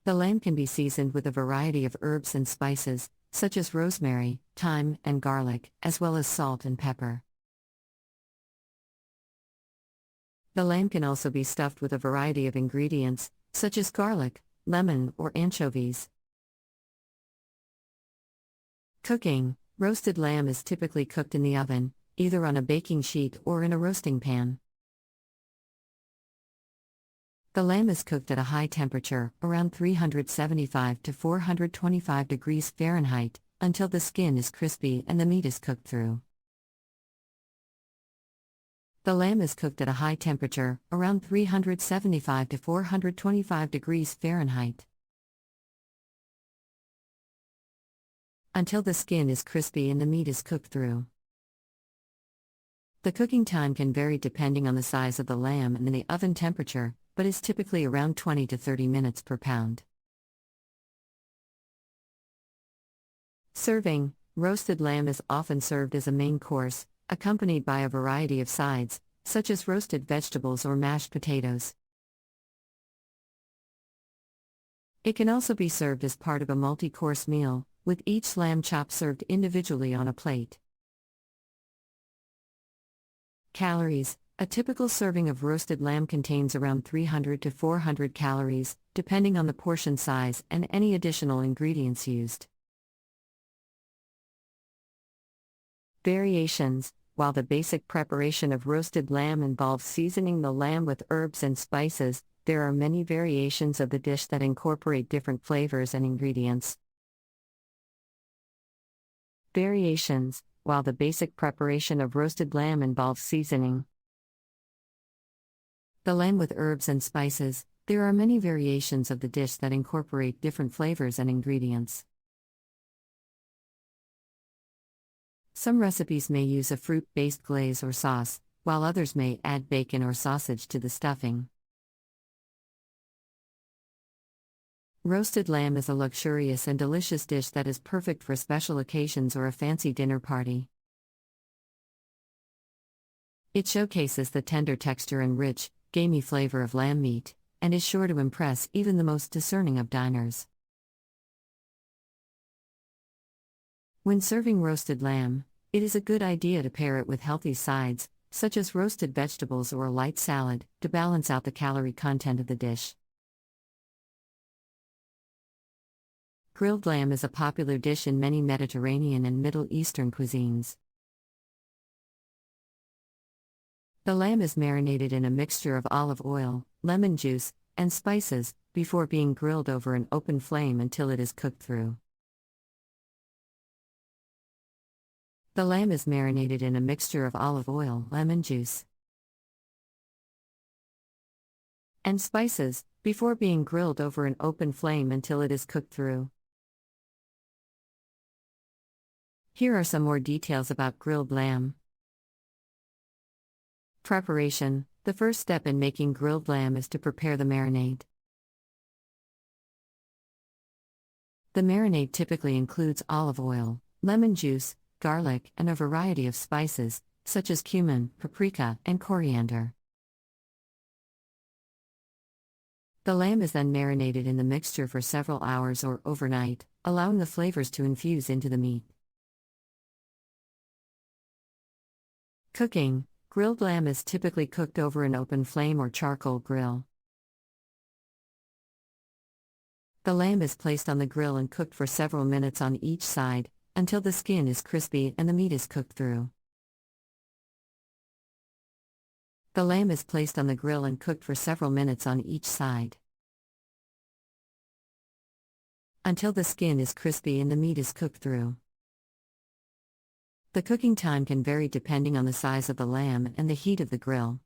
The lamb can be seasoned with a variety of herbs and spices, such as rosemary, thyme, and garlic, as well as salt and pepper. The lamb can also be stuffed with a variety of ingredients, such as garlic, lemon, or anchovies. Cooking: roasted lamb is typically cooked in the oven, either on a baking sheet or in a roasting pan. The lamb is cooked at a high temperature, around 375 to 425 degrees Fahrenheit, until the skin is crispy and the meat is cooked through. The lamb is cooked at a high temperature, around 375 to 425 degrees Fahrenheit, until the skin is crispy and the meat is cooked through. The cooking time can vary depending on the size of the lamb and the oven temperature, but is typically around 20 to 30 minutes per pound. Serving: roasted lamb is often served as a main course, accompanied by a variety of sides, such as roasted vegetables or mashed potatoes. It can also be served as part of a multi-course meal, with each lamb chop served individually on a plate. Calories: a typical serving of roasted lamb contains around 300 to 400 calories, depending on the portion size and any additional ingredients used. Variations: while the basic preparation of roasted lamb involves seasoning the lamb with herbs and spices, there are many variations of the dish that incorporate different flavors and ingredients. Variations: while the basic preparation of roasted lamb involves seasoning the lamb with herbs and spices, there are many variations of the dish that incorporate different flavors and ingredients. Some recipes may use a fruit-based glaze or sauce, while others may add bacon or sausage to the stuffing. Roasted lamb is a luxurious and delicious dish that is perfect for special occasions or a fancy dinner party. It showcases the tender texture and rich, gamey flavor of lamb meat, and is sure to impress even the most discerning of diners. When serving roasted lamb, it is a good idea to pair it with healthy sides, such as roasted vegetables or a light salad, to balance out the calorie content of the dish. Grilled lamb is a popular dish in many Mediterranean and Middle Eastern cuisines. The lamb is marinated in a mixture of olive oil, lemon juice, and spices, before being grilled over an open flame until it is cooked through. The lamb is marinated in a mixture of olive oil, lemon juice, and spices, before being grilled over an open flame until it is cooked through. Here are some more details about grilled lamb. Preparation: the first step in making grilled lamb is to prepare the marinade. The marinade typically includes olive oil, lemon juice, garlic, and a variety of spices, such as cumin, paprika, and coriander. The lamb is then marinated in the mixture for several hours or overnight, allowing the flavors to infuse into the meat. Cooking: grilled lamb is typically cooked over an open flame or charcoal grill. The lamb is placed on the grill and cooked for several minutes on each side, until the skin is crispy and the meat is cooked through. The lamb is placed on the grill and cooked for several minutes on each side, until the skin is crispy and the meat is cooked through. The cooking time can vary depending on the size of the lamb and the heat of the grill.